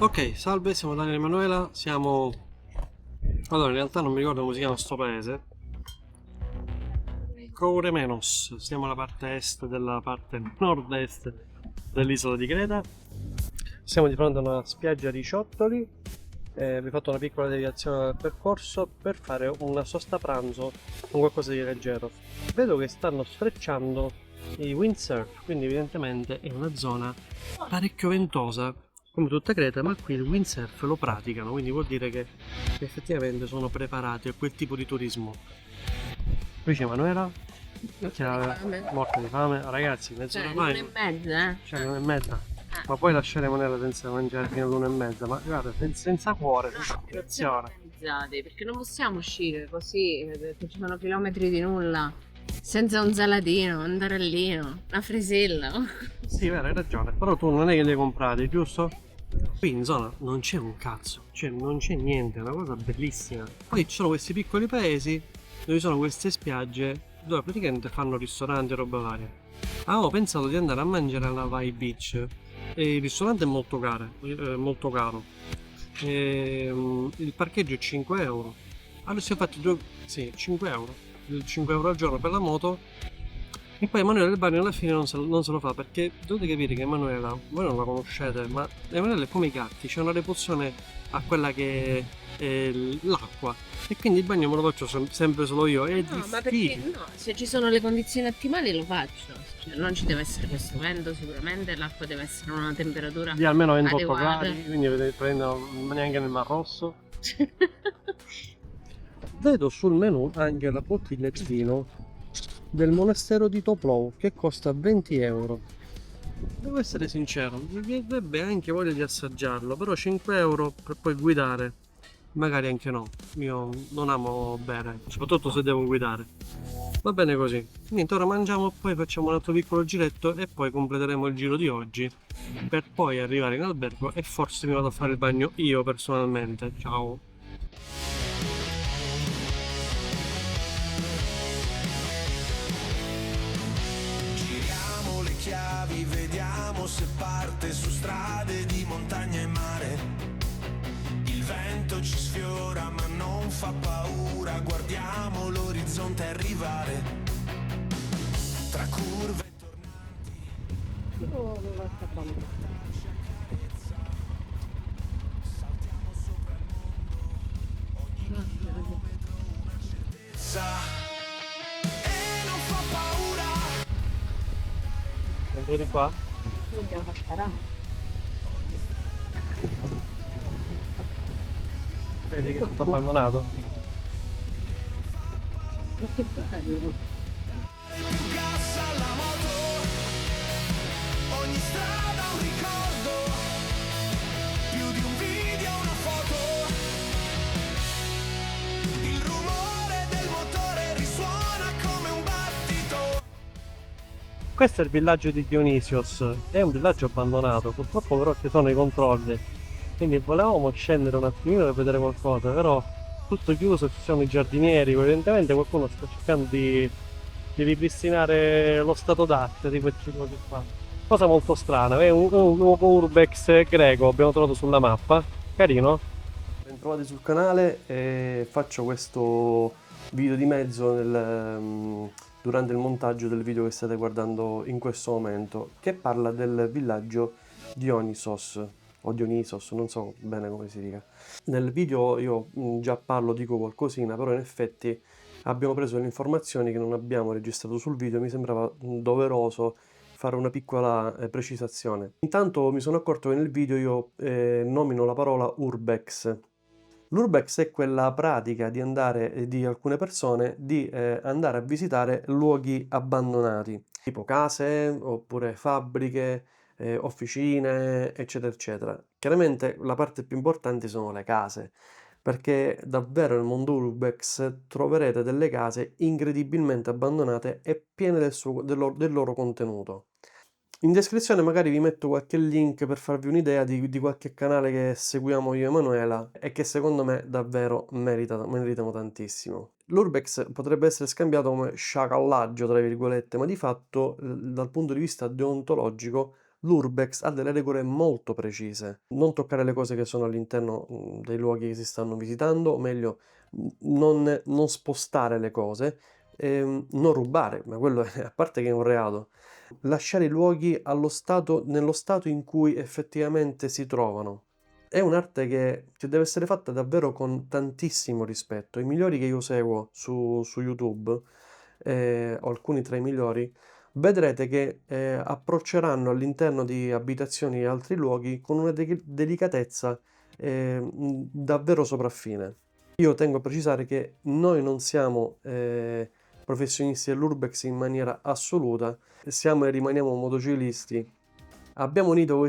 Ok, salve, siamo Daniele e Emanuela, siamo... Allora, in realtà non mi ricordo come si chiama sto paese. Couremenos, siamo alla parte est della parte nord-est dell'isola di Creta. Siamo di fronte a una spiaggia di ciottoli. Vi ho fatto una piccola deviazione del percorso per fare una sosta pranzo con qualcosa di leggero. Vedo che stanno sfrecciando i windsurf, quindi evidentemente è una zona parecchio ventosa come tutta Creta, ma qui il windsurf lo praticano, quindi vuol dire che effettivamente sono preparati a quel tipo di turismo. Qui c'è Manuela, che è Fame. morta di fame. Ragazzi, mezz'ora Cioè, fa, l'una e mezza, eh? cioè l'una e mezza. Ah, Ma poi lasciare Manuela senza mangiare fino all'una e mezza, ma guarda, senza cuore, no, senza non siamo ispirazione. organizzati perché non possiamo uscire così, perché ci sono chilometri di nulla, senza un salatino, un tarallino, una frisella. Sì, vero, hai ragione, però tu non è che li hai comprati, giusto? Qui in zona non c'è un cazzo, cioè non c'è niente, è una cosa bellissima. Poi ci sono questi piccoli paesi dove ci sono queste spiagge dove praticamente fanno ristoranti e roba varia. Avevo pensato di andare a mangiare alla Vai Beach e il ristorante è molto caro. Il parcheggio è 5 euro. Allora si è fatti due... sì, 5 euro. 5 euro al giorno per la moto. E poi Emanuele il bagno alla fine non se lo fa perché dovete capire che Emanuela, voi non la conoscete, ma Emanuele è come i gatti, c'è una repulsione a quella che è l'acqua. E quindi il bagno me lo faccio sempre solo io. È No, ma perché difficile. no? Se ci sono le condizioni ottimali lo faccio. Cioè, non ci deve essere questo vento sicuramente, l'acqua deve essere a una temperatura Di almeno 28 adeguata. gradi, quindi vedete, prendo neanche nel Mar Rosso. Vedo sul menù anche la bottiglia di vino del monastero di Toplov che costa 20 euro. Devo essere sincero, mi verrebbe anche voglia di assaggiarlo, però 5 euro per poi guidare, magari anche no. Io non amo bere, soprattutto se devo guidare. Va bene così. Niente, ora mangiamo, poi facciamo un altro piccolo giretto e poi completeremo il giro di oggi per poi arrivare in albergo e forse mi vado a fare il bagno io personalmente. Ciao. Giriamo le chiavi, vediamo se parte su strade di montagna e mare. Il vento ci sfiora ma non fa paura, guardiamo l'orizzonte arrivare. Tra curve e tornanza e non fa paura. Entro di qua? Dobbiamo fare. Vedi che è tutto abbandonato. Gas alla moto, ogni strada un ricordo, più di un video, una foto. Il rumore del motore risuona come un battito. Questo è il villaggio di Dionysios, è un villaggio abbandonato, purtroppo però ci sono i controlli, quindi volevamo scendere un attimino per vedere qualcosa, però tutto chiuso, ci sono i giardinieri, evidentemente qualcuno sta cercando di ripristinare lo stato d'arte di questi luoghi qua. Cosa molto strana, è un nuovo urbex greco, abbiamo trovato sulla mappa, carino. Bentrovati sul canale e faccio questo video di mezzo durante il montaggio del video che state guardando in questo momento, che parla del villaggio Dionysos o Dionysos, non so bene come si dica. Nel video io già parlo, dico qualcosina, però in effetti abbiamo preso le informazioni che non abbiamo registrato sul video, mi sembrava doveroso fare una piccola precisazione. Intanto mi sono accorto che nel video io nomino la parola urbex. L'urbex è quella pratica di andare, di alcune persone, di andare a visitare luoghi abbandonati, tipo case, oppure fabbriche, officine, eccetera, eccetera. Chiaramente la parte più importante sono le case, perché davvero nel mondo urbex troverete delle case incredibilmente abbandonate e piene del loro contenuto. In descrizione magari vi metto qualche link per farvi un'idea di qualche canale che seguiamo io e Emanuela e che secondo me davvero meritano tantissimo. L'urbex potrebbe essere scambiato come sciacallaggio, tra virgolette, ma di fatto dal punto di vista deontologico l'urbex ha delle regole molto precise. Non toccare le cose che sono all'interno dei luoghi che si stanno visitando, o meglio, non spostare le cose, non rubare, ma quello è, a parte che è un reato, lasciare i luoghi nello stato in cui effettivamente si trovano. È un'arte che deve essere fatta davvero con tantissimo rispetto. I migliori che io seguo su YouTube, o alcuni tra i migliori, vedrete che approcceranno all'interno di abitazioni e altri luoghi con una delicatezza davvero sopraffine. Io tengo a precisare che noi non siamo professionisti dell'urbex in maniera assoluta, siamo e rimaniamo motociclisti. Abbiamo unito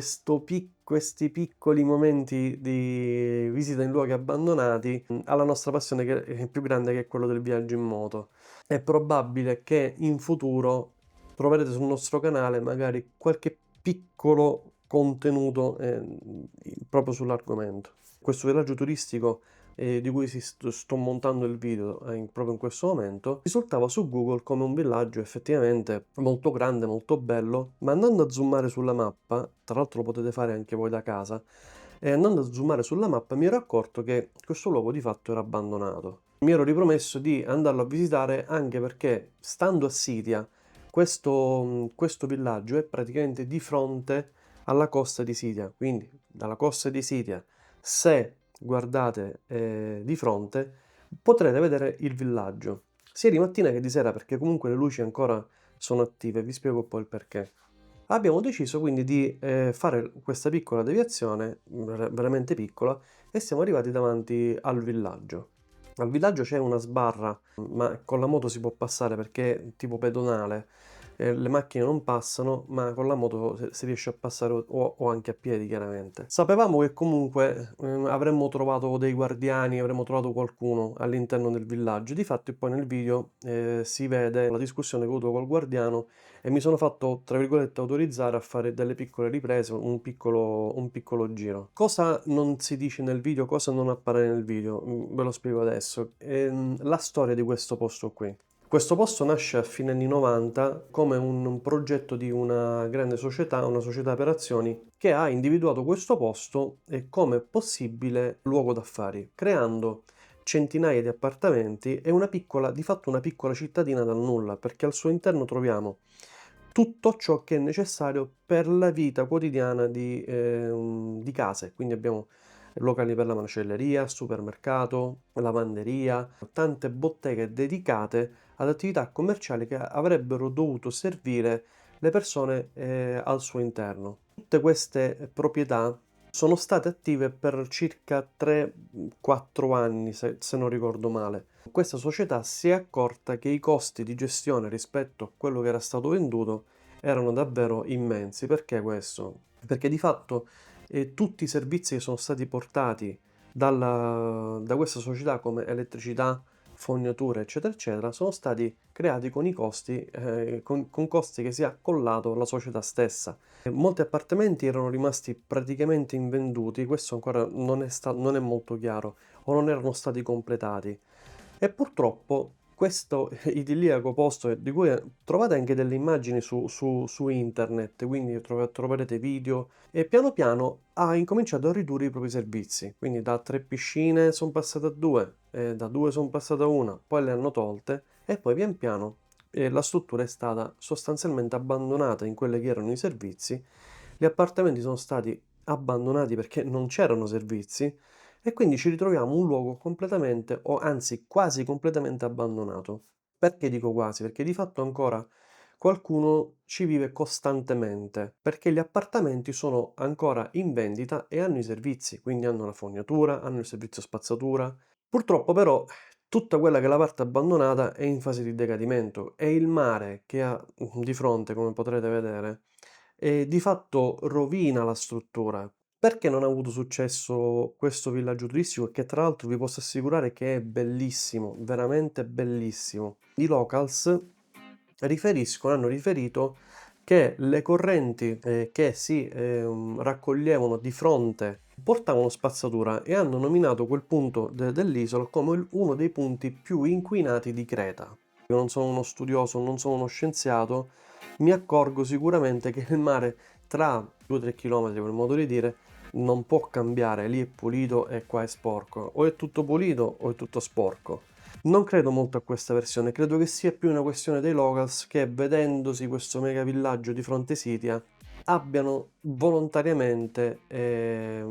questi piccoli momenti di visita in luoghi abbandonati alla nostra passione che è più grande, che è quello del viaggio in moto. È probabile che in futuro troverete sul nostro canale magari qualche piccolo contenuto proprio sull'argomento. Questo villaggio turistico di cui sto montando il video proprio in questo momento, risultava su Google come un villaggio effettivamente molto grande, molto bello, ma andando a zoomare sulla mappa, tra l'altro lo potete fare anche voi da casa, e andando a zoomare sulla mappa mi ero accorto che questo luogo di fatto era abbandonato. Mi ero ripromesso di andarlo a visitare anche perché, stando a Sitia, questo villaggio è praticamente di fronte alla costa di Sitia, quindi dalla costa di Sitia, se guardate di fronte, potrete vedere il villaggio, sia di mattina che di sera, perché comunque le luci ancora sono attive, vi spiego un po' il perché. Abbiamo deciso quindi di fare questa piccola deviazione, veramente piccola, e siamo arrivati davanti al villaggio. Al villaggio c'è una sbarra, ma con la moto si può passare perché è tipo pedonale. Le macchine non passano, ma con la moto si riesce a passare o anche a piedi, chiaramente. Sapevamo che comunque avremmo trovato dei guardiani, avremmo trovato qualcuno all'interno del villaggio. Difatti poi nel video si vede la discussione che ho avuto col guardiano e mi sono fatto, tra virgolette, autorizzare a fare delle piccole riprese, un piccolo giro. Cosa non si dice nel video, cosa non appare nel video? Ve lo spiego adesso. La storia di questo posto qui. Questo posto nasce a fine anni 90 come un progetto di una grande società, una società per azioni, che ha individuato questo posto come possibile luogo d'affari, creando centinaia di appartamenti e di fatto una piccola cittadina dal nulla, perché al suo interno troviamo tutto ciò che è necessario per la vita quotidiana di case. Quindi abbiamo locali per la macelleria, supermercato, lavanderia, tante botteghe dedicate ad attività commerciali che avrebbero dovuto servire le persone al suo interno. Tutte queste proprietà sono state attive per circa 3-4 anni, se non ricordo male. Questa società si è accorta che i costi di gestione rispetto a quello che era stato venduto erano davvero immensi. Perché questo? Perché di fatto tutti i servizi che sono stati portati da questa società, come elettricità, fognature, eccetera, eccetera, sono stati creati con i costi, con costi che si è accollato la società stessa. Molti appartamenti erano rimasti praticamente invenduti, questo ancora non è molto chiaro, o non erano stati completati. E purtroppo questo idilliaco posto, di cui trovate anche delle immagini su internet, quindi troverete video, e piano piano ha incominciato a ridurre i propri servizi. Quindi da 3 piscine sono passate a 2, da 2 sono passate a 1, poi le hanno tolte e poi pian piano la struttura è stata sostanzialmente abbandonata in quelli che erano i servizi. Gli appartamenti sono stati abbandonati perché non c'erano servizi e quindi ci ritroviamo un luogo completamente, o anzi quasi completamente abbandonato. Perché dico quasi? Perché di fatto ancora qualcuno ci vive costantemente, perché gli appartamenti sono ancora in vendita e hanno i servizi, quindi hanno la fognatura, hanno il servizio spazzatura. Purtroppo però tutta quella che è la parte abbandonata è in fase di decadimento e il mare che ha di fronte, come potrete vedere, di fatto rovina la struttura. Perché non ha avuto successo questo villaggio turistico, che tra l'altro vi posso assicurare che è bellissimo, veramente bellissimo. I locals hanno riferito che le correnti che si raccoglievano di fronte portavano spazzatura e hanno nominato quel punto dell'isola come uno dei punti più inquinati di Creta. Io non sono uno studioso, non sono uno scienziato, mi accorgo sicuramente che il mare tra 2-3 km, quel modo di dire, non può cambiare, lì è pulito e qua è sporco, o è tutto pulito o è tutto sporco. Non credo molto a questa versione, credo che sia più una questione dei locals che, vedendosi questo mega villaggio di Fronte Sitia, abbiano volontariamente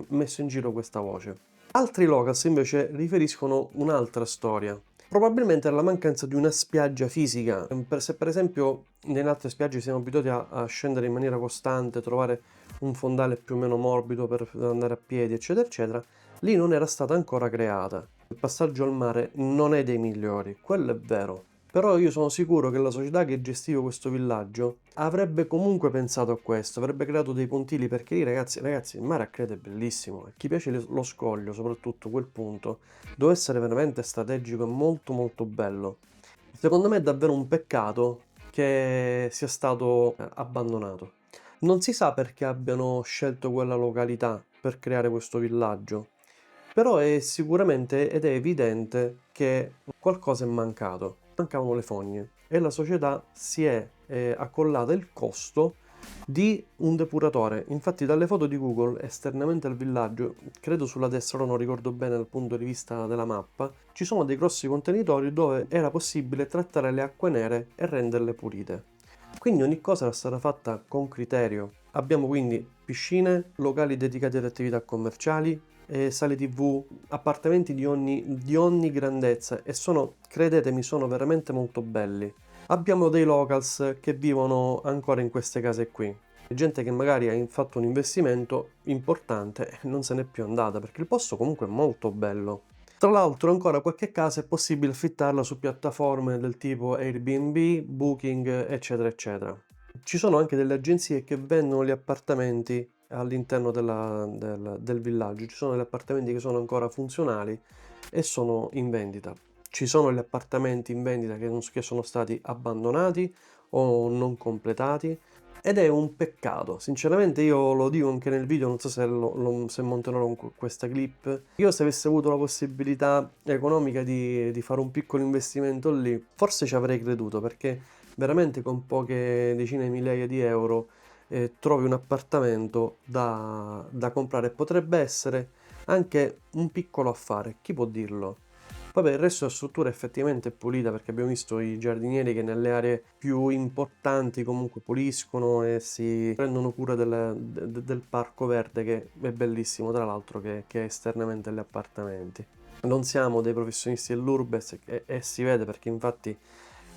messo in giro questa voce. Altri locals invece riferiscono un'altra storia. Probabilmente la mancanza di una spiaggia fisica. Se per esempio nelle altre spiagge siamo abituati a scendere in maniera costante, trovare un fondale più o meno morbido per andare a piedi, eccetera, eccetera, lì non era stata ancora creata. Il passaggio al mare non è dei migliori, quello è vero. Però io sono sicuro che la società che gestiva questo villaggio avrebbe comunque pensato a questo, avrebbe creato dei pontili, perché lì ragazzi, il mare a Creta è bellissimo. A chi piace lo scoglio, soprattutto quel punto, deve essere veramente strategico e molto molto bello. Secondo me è davvero un peccato che sia stato abbandonato. Non si sa perché abbiano scelto quella località per creare questo villaggio, però è sicuramente ed è evidente che qualcosa è mancato. Mancavano le fogne e la società si è accollata il costo di un depuratore. Infatti dalle foto di Google esternamente al villaggio, credo sulla destra, ora non ricordo bene dal punto di vista della mappa, ci sono dei grossi contenitori dove era possibile trattare le acque nere e renderle pulite. Quindi ogni cosa era stata fatta con criterio. Abbiamo quindi piscine, locali dedicati ad attività commerciali, sale TV, appartamenti di ogni grandezza e sono, credetemi, sono veramente molto belli. Abbiamo dei locals che vivono ancora in queste case qui. Gente che magari ha fatto un investimento importante e non se n'è più andata perché il posto comunque è molto bello. Tra l'altro ancora qualche casa è possibile affittarla su piattaforme del tipo Airbnb, Booking, eccetera eccetera. Ci sono anche delle agenzie che vendono gli appartamenti all'interno del villaggio. Ci sono degli appartamenti che sono ancora funzionali e sono in vendita. Ci sono gli appartamenti in vendita che sono stati abbandonati o non completati. Ed è un peccato, sinceramente io lo dico anche nel video, non so se monterò questa clip. Io se avessi avuto la possibilità economica di fare un piccolo investimento lì, forse ci avrei creduto, perché veramente con poche decine di migliaia di euro trovi un appartamento da comprare. Potrebbe essere anche un piccolo affare, chi può dirlo? Vabbè, il resto della struttura effettivamente è pulita, perché abbiamo visto i giardinieri che nelle aree più importanti comunque puliscono e si prendono cura del parco verde, che è bellissimo tra l'altro, che è esternamente agli appartamenti. Non siamo dei professionisti dell'Urbes e si vede, perché infatti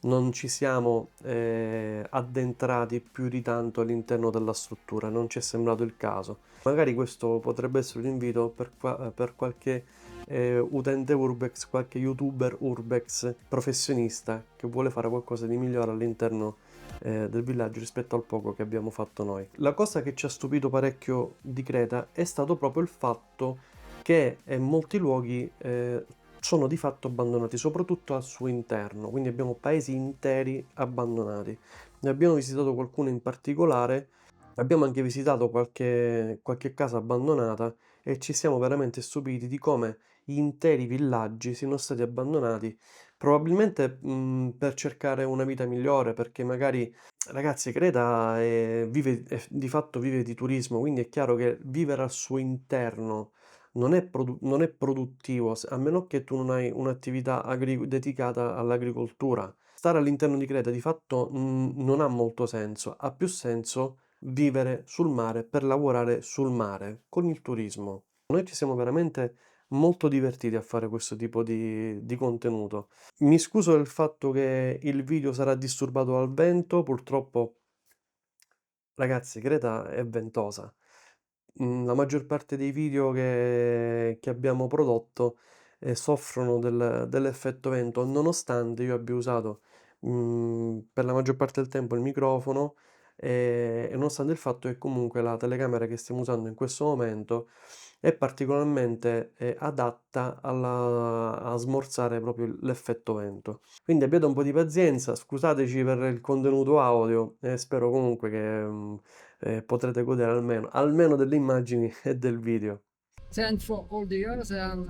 non ci siamo addentrati più di tanto all'interno della struttura, non ci è sembrato il caso. Magari questo potrebbe essere un invito per qualche utente Urbex, qualche youtuber Urbex professionista che vuole fare qualcosa di migliore all'interno del villaggio rispetto al poco che abbiamo fatto noi. La cosa che ci ha stupito parecchio di Creta è stato proprio il fatto che molti luoghi sono di fatto abbandonati, soprattutto al suo interno, quindi abbiamo paesi interi abbandonati. Ne abbiamo visitato qualcuno in particolare, abbiamo anche visitato qualche casa abbandonata e ci siamo veramente stupiti di come interi villaggi siano stati abbandonati, probabilmente per cercare una vita migliore, perché magari, ragazzi, Creta di fatto vive di turismo, quindi è chiaro che vivere al suo interno non è produttivo, a meno che tu non hai un'attività dedicata all'agricoltura. Stare all'interno di Creta di fatto non ha molto senso, ha più senso vivere sul mare per lavorare sul mare con il turismo. Noi ci siamo veramente molto divertiti a fare questo tipo di contenuto. Mi scuso del fatto che il video sarà disturbato dal vento, purtroppo, ragazzi, Creta è ventosa. La maggior parte dei video che abbiamo prodotto soffrono dell'effetto vento, nonostante io abbia usato per la maggior parte del tempo il microfono e nonostante il fatto che comunque la telecamera che stiamo usando in questo momento è particolarmente adatta a smorzare proprio l'effetto vento. Quindi abbiate un po' di pazienza, scusateci per il contenuto audio e spero comunque che potrete godere almeno delle immagini e del video. Thanks for all the years and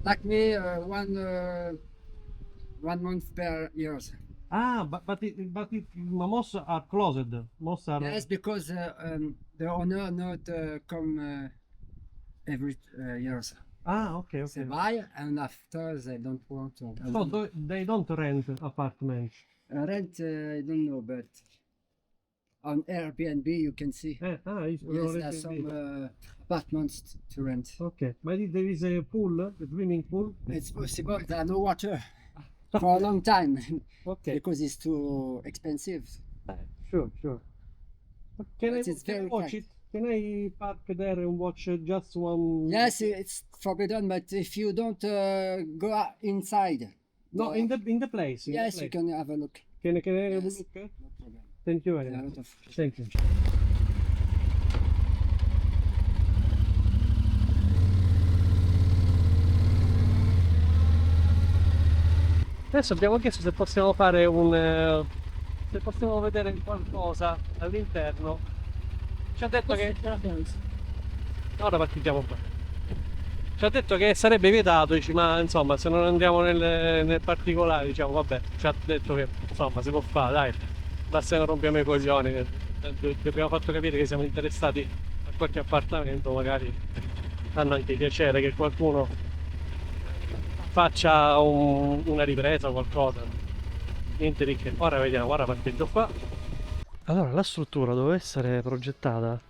like me, 1 month per years. Ah, but most are closed. Most are... Yes, because The owner not come every years. Ah, ok, They ok. buy and after they don't want to. So they don't rent apartments. Rent, I don't know, but on Airbnb you can see. It's Yes, there are some apartments to rent. Ok, but there is a pool, a swimming pool. It's possible there are no water for a long time Ok, because it's too expensive. sure, sure. Can I, But it's can I very watch tight. it? Can I park there and watch just one? Yes, it's forbidden, but if you don't go inside, No, in the place. In the yes, you place. can have a look. Can I have a Yes. look? No problem. Thank you very There are a much. lot of Thank you. Adesso abbiamo chiesto se possiamo fare se possiamo vedere qualcosa all'interno. Ci ha detto che ora parcheggiamo qua. Ci ha detto che sarebbe vietato, dici, ma insomma se non andiamo nel particolare, diciamo vabbè, ci ha detto che insomma si può fare, dai, basta che non rompiamo i coglioni, che abbiamo fatto capire che siamo interessati a qualche appartamento, magari hanno anche piacere che qualcuno faccia una ripresa o qualcosa. Niente di che. Ora vediamo, ora parcheggio qua. Allora, la struttura doveva essere progettata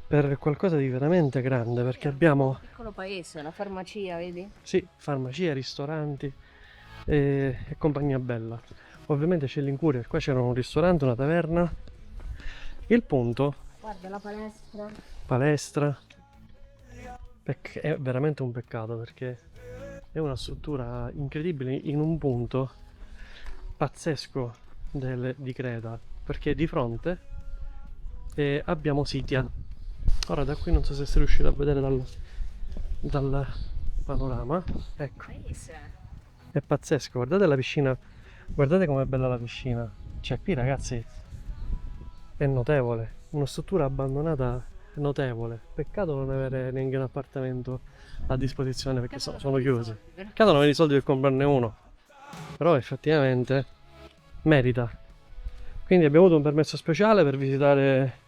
per qualcosa di veramente grande, perché abbiamo, Un piccolo paese, la farmacia, vedi? sì, farmacie, ristoranti e compagnia bella. Ovviamente c'è l'incuria, qua c'era un ristorante, una taverna. Il punto, Guarda la palestra. palestra, è veramente un peccato perché è una struttura incredibile in un punto pazzesco di Creta, perché di fronte abbiamo Sitia. Ora da qui non so se sei riuscito a vedere dal panorama, ecco, Paese. è pazzesco, guardate la piscina, guardate com'è bella la piscina, cioè qui ragazzi è notevole, una struttura abbandonata notevole, peccato non avere neanche un appartamento a disposizione perché sono chiusi, peccato non avere i soldi per comprarne uno, però effettivamente merita. Quindi abbiamo avuto un permesso speciale per visitare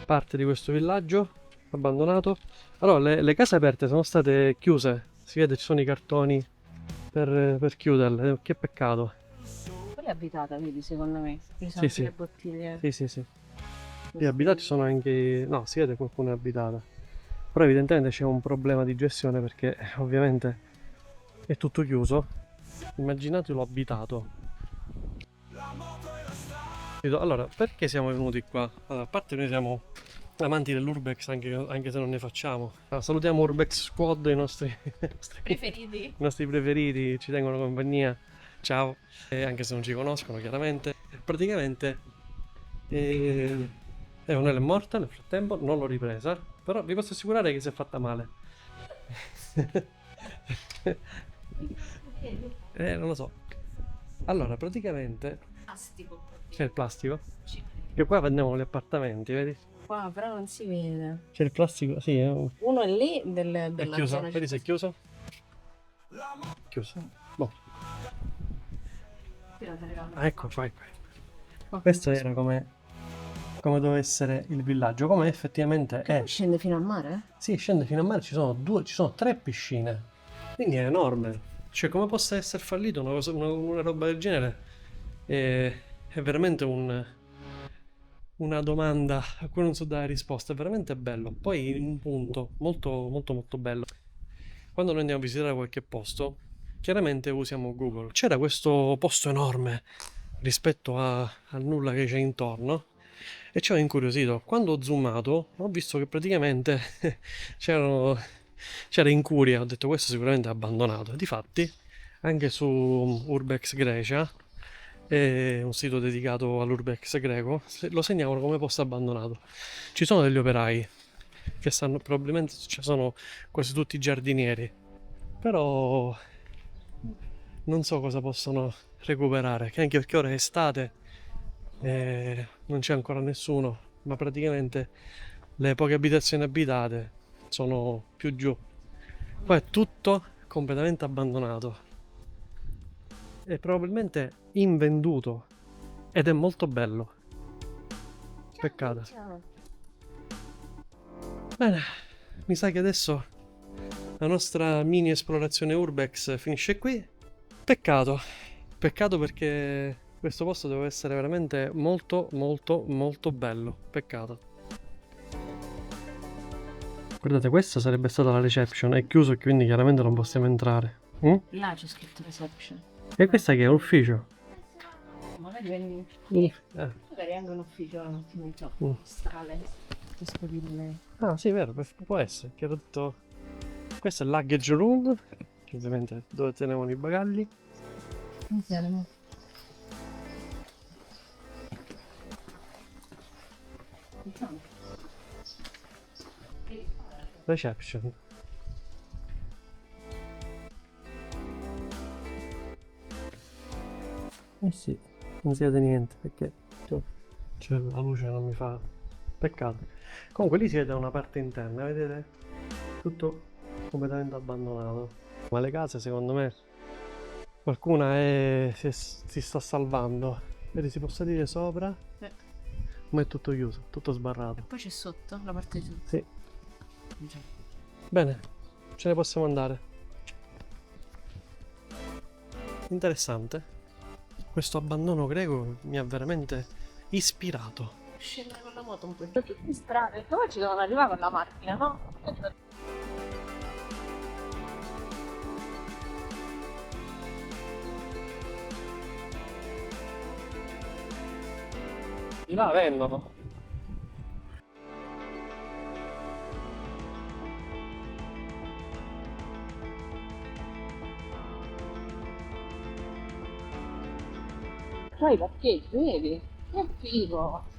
parte di questo villaggio abbandonato. Allora le case aperte sono state chiuse, si vede ci sono i cartoni per chiuderle, che peccato. Quella è abitata, vedi, secondo me. Ci sono Sì, sì. le bottiglie. Sì, sì, sì. Gli abitati sono anche... no, si vede qualcuno è abitata. Però evidentemente c'è un problema di gestione perché ovviamente è tutto chiuso. Immaginatelo abitato. Allora, perché siamo venuti qua? Allora, a parte noi siamo amanti dell'Urbex anche se non ne facciamo. Allora, salutiamo Urbex Squad, i nostri Preferiti? i nostri preferiti, ci tengono compagnia. Ciao. Anche se non ci conoscono chiaramente. Praticamente Leonella è morta nel frattempo, non l'ho ripresa, però vi posso assicurare che si è fatta male. Non lo so. Allora, praticamente Plastico. c'è il plastico. Che qua vendiamo gli appartamenti, vedi? Qua però non si vede. C'è il plastico, sì, Uno è lì è della chiuso. zona. Vedi se è chiuso? Chiuso. Boh. Ah, ecco qua, ecco. Questo era come doveva essere il villaggio, come effettivamente è. Scende fino al mare? Sì, scende fino a mare, ci sono 3 piscine, quindi è enorme. Cioè, come possa essere fallito una roba del genere? È veramente una domanda a cui non so dare risposta, è veramente bello. Poi un punto molto molto molto bello. Quando noi andiamo a visitare qualche posto, chiaramente usiamo Google. C'era questo posto enorme rispetto al nulla che c'è intorno e ci ho incuriosito. Quando ho zoomato ho visto che praticamente c'era incuria, ho detto questo sicuramente è abbandonato. Difatti anche su Urbex Grecia, un sito dedicato all'Urbex greco, lo segnavano come posto abbandonato. Ci sono degli operai che stanno, probabilmente ci sono quasi tutti giardinieri, però non so cosa possono recuperare, anche perché ora è estate e non c'è ancora nessuno, ma praticamente le poche abitazioni abitate sono più giù. Poi è tutto completamente abbandonato e probabilmente invenduto ed è molto bello. Peccato. Bene, mi sa che adesso la nostra mini esplorazione Urbex finisce qui. Peccato, peccato perché questo posto deve essere veramente molto molto molto bello. Peccato. Guardate, questa sarebbe stata la reception, è chiuso quindi chiaramente non possiamo entrare. Mm? Là c'è scritto reception. E questa che è l'ufficio? Magari vedi. Magari anche un ufficio un attimo postale disponibile. Ah sì, vero, può essere. Che ho detto... Questo è il luggage room, che ovviamente dove tenevano i bagagli. Iniziamo. Reception. Eh sì, non si vede niente perché cioè, la luce non mi fa... Peccato. Comunque lì si vede una parte interna, vedete? Tutto completamente abbandonato. Ma le case secondo me qualcuna si sta salvando. Vedi, si può salire sopra, ma è tutto chiuso, tutto sbarrato. Poi c'è sotto la parte giù. Sì. Bene, ce ne possiamo andare. Interessante. Questo abbandono greco mi ha veramente ispirato. Scendere con la moto un po' in tutte le strade. Poi ci devono arrivare con la macchina, no? Di là vendono. Poi i parcheggi, vedi? Che figo!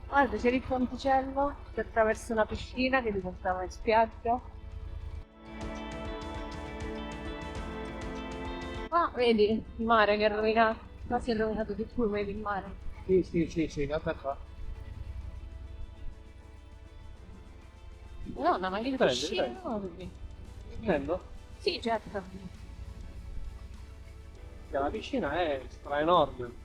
Guarda, c'è il ponticello che attraversa una piscina che ti portava in spiaggia. Ah, vedi il mare che è rovinato. Quasi è rovinato di più, vedi il mare. Sì, aspetta. Madonna, ma che Prendi, piscina prendi. enormi. Prendo? Sì, certo. La piscina è stra enorme.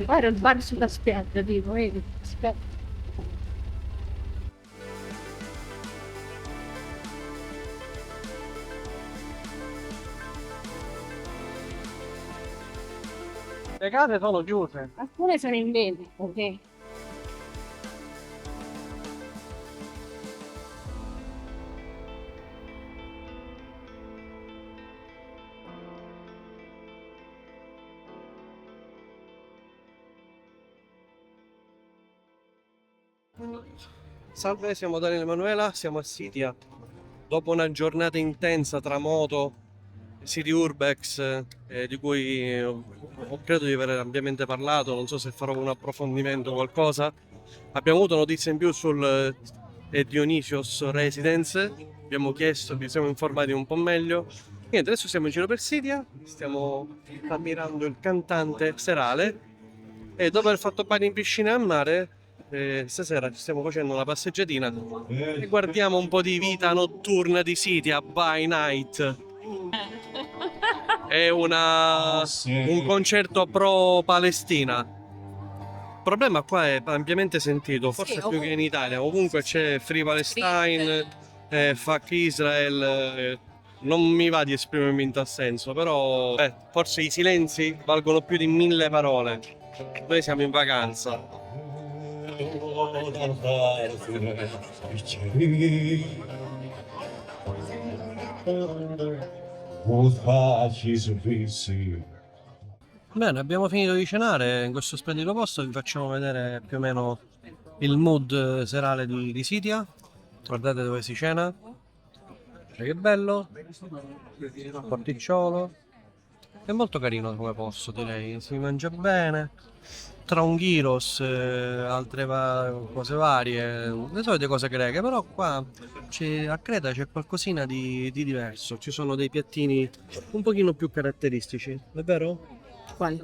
Guarda il bar sulla spiaggia, tipo, vedi? Aspetta. Le case sono chiuse. Alcune sono in vendita, ok? Salve, siamo Daniele Emanuela, siamo a Sitia. Dopo una giornata intensa tra moto, siti urbex, di cui credo di aver ampiamente parlato, non so se farò un approfondimento o qualcosa. Abbiamo avuto notizie in più sul Dionysios Residence, abbiamo chiesto, vi siamo informati un po' meglio. Niente, adesso siamo in giro per Sitia, stiamo ammirando il cantante serale e dopo aver fatto bagno in piscina e a mare, stasera ci stiamo facendo una passeggiatina e guardiamo un po' di vita notturna di Sitia by night. È un concerto pro Palestina. Il problema qua è ampiamente sentito, forse più che in Italia. Ovunque c'è Free Palestine, Fuck Israel. Non mi va di esprimermi in tal senso, però forse i silenzi valgono più di 1000 parole. Noi siamo in vacanza. Bene, abbiamo finito di cenare in questo splendido posto, vi facciamo vedere più o meno il mood serale di Sitia. Guardate dove si cena. Che bello, porticciolo. È molto carino come posto, direi, si mangia bene. Tra un gyros, altre cose varie, le solite cose greche, però qua a Creta c'è qualcosina di diverso, ci sono dei piattini un pochino più caratteristici, è vero? Quali?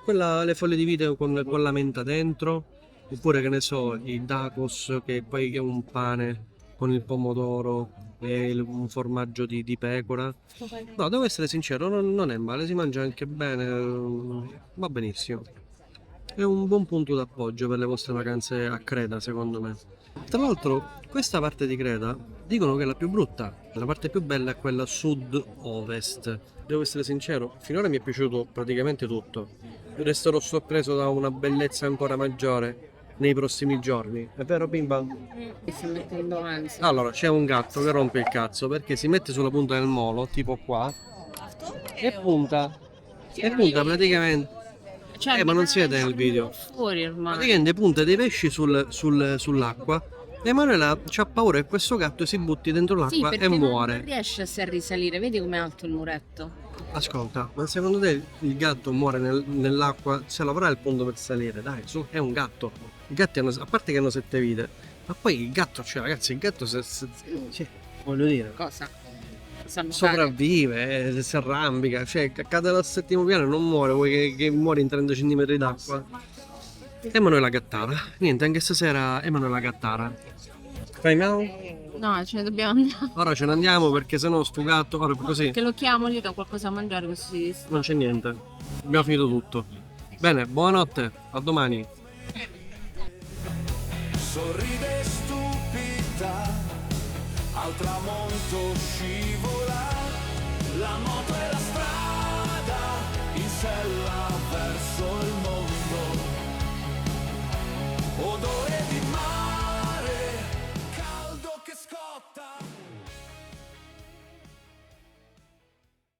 Le foglie di vite con la menta dentro, Oppure che ne so, il tacos che poi è un pane con il pomodoro e un formaggio di pecora. No, devo essere sincero, non è male, si mangia anche bene, va benissimo. È un buon punto d'appoggio per le vostre vacanze a Creta, secondo me. Tra l'altro, questa parte di Creta dicono che è la più brutta. La parte più bella è quella sud-ovest. Devo essere sincero, finora mi è piaciuto praticamente tutto. Resterò sorpreso da una bellezza ancora maggiore nei prossimi giorni. È vero, Bimba? Mi sta mettendo ansia. Allora, c'è un gatto che rompe il cazzo perché si mette sulla punta del molo, tipo qua, e punta. E punta praticamente. Cioè, Ma non si vede nel video. Fuori ormai. Praticamente punta dei pesci sull'acqua. E Emanuela c'ha paura che questo gatto si butti dentro Sì, l'acqua perché e non muore. riesce a risalire. Vedi com'è alto il muretto? Ascolta, ma secondo te il gatto muore nell'acqua? Se l'avrà il punto per salire? Dai, su, è un gatto. I gatti hanno, a parte che hanno 7 vite, ma poi il gatto, cioè ragazzi, il gatto cioè, voglio dire, Cosa? Salutare. sopravvive, si arrambica, cioè cade dal 7° piano e non muore, vuoi che muore in 30 cm d'acqua? Emanuela Gattara, niente, anche stasera Emanuela Gattara. Fai miau? No, ce ne dobbiamo andare. Ora ce ne andiamo perché sennò sto gatto, ora così, Che lo chiamo, gli do qualcosa da mangiare così. non c'è niente. Abbiamo finito tutto. Bene, buonanotte, a domani. sorride stupida, al tramonto scivola, la moto è